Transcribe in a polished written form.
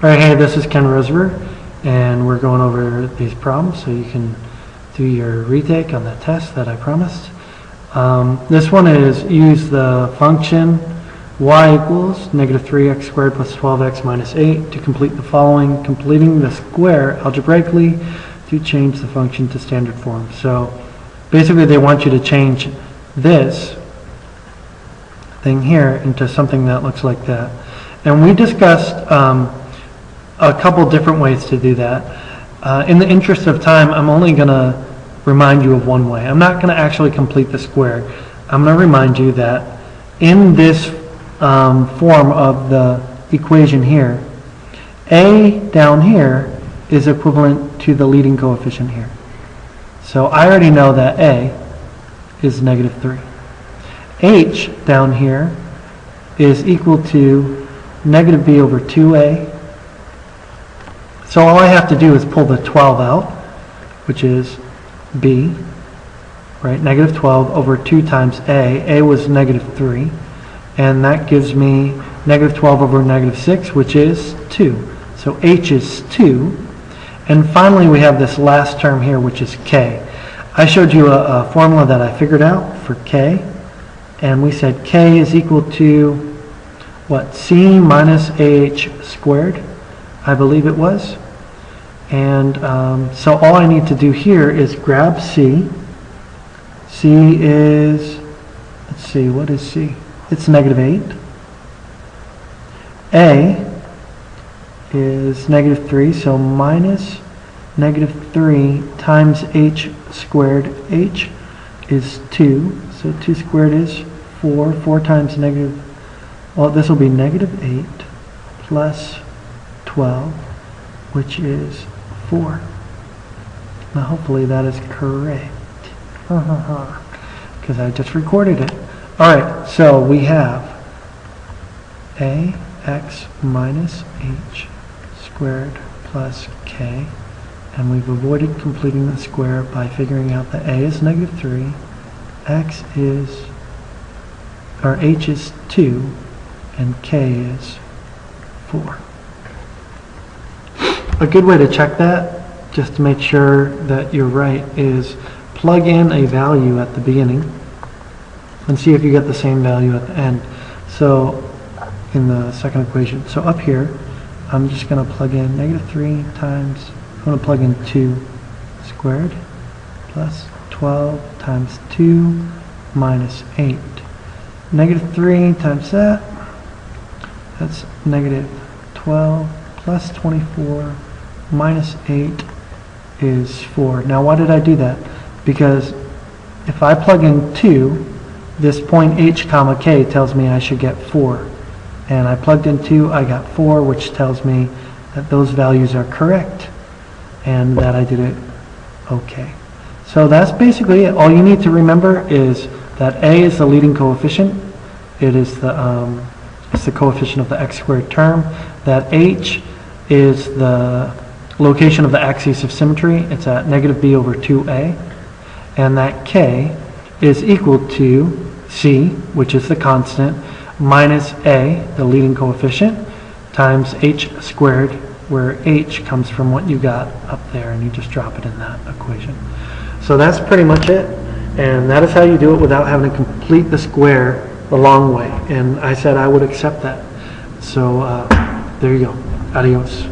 Alright, hey, this is Ken Rosever, and we're going over these problems so you can do your retake on that test that I promised. This one is use the function y equals negative 3x squared plus 12x minus 8 to complete the following, completing the square algebraically to change the function to standard form. So basically they want you to change this thing here into something that looks like that. And we discussed a couple different ways to do that. In the interest of time, I'm only going to remind you of one way. I'm not going to actually complete the square. I'm going to remind you that in this form of the equation here, a down here is equivalent to the leading coefficient here. So I already know that a is negative 3. H down here is equal to negative b over 2a. So all I have to do is pull the 12 out, which is b, right? Negative 12 over 2 times a. A was negative 3. And that gives me negative 12 over negative 6, which is 2. So h is 2. And finally, we have this last term here, which is k. I showed you a formula that I figured out for k. And we said k is equal to, what, c minus ah squared, I believe it was. And so all I need to do here is grab c. C is, let's see, what is c? It's negative 8. A is negative 3, so minus negative 3 times h squared. H is 2, so 2 squared is 4. 4 times negative, well, this will be negative 8 plus 12, which is 4. Now hopefully that is correct, because I just recorded it. Alright, so we have ax minus h squared plus k, and we've avoided completing the square by figuring out that a is negative 3, x is, or h is 2, and k is 4. A good way to check that, just to make sure that you're right, is plug in a value at the beginning and see if you get the same value at the end. So in the second equation, so up here, I'm just going to plug in negative 3 times, I'm going to plug in 2 squared plus 12 times 2 minus 8. Negative 3 times that, that's negative 12 plus 24 minus 8 is 4. Now why did I do that? Because if I plug in 2, this point h comma k tells me I should get 4. And I plugged in 2, I got 4, which tells me that those values are correct and that I did it okay. So that's basically it. All you need to remember is that a is the leading coefficient. It is it's the coefficient of the x squared term. That h is the location of the axis of symmetry. It's at negative b over 2a. And that k is equal to c, which is the constant, minus a, the leading coefficient, times h squared, where h comes from what you got up there, and you just drop it in that equation. So that's pretty much it. And that is how you do it without having to complete the square the long way. And I said I would accept that. So there you go. Adios.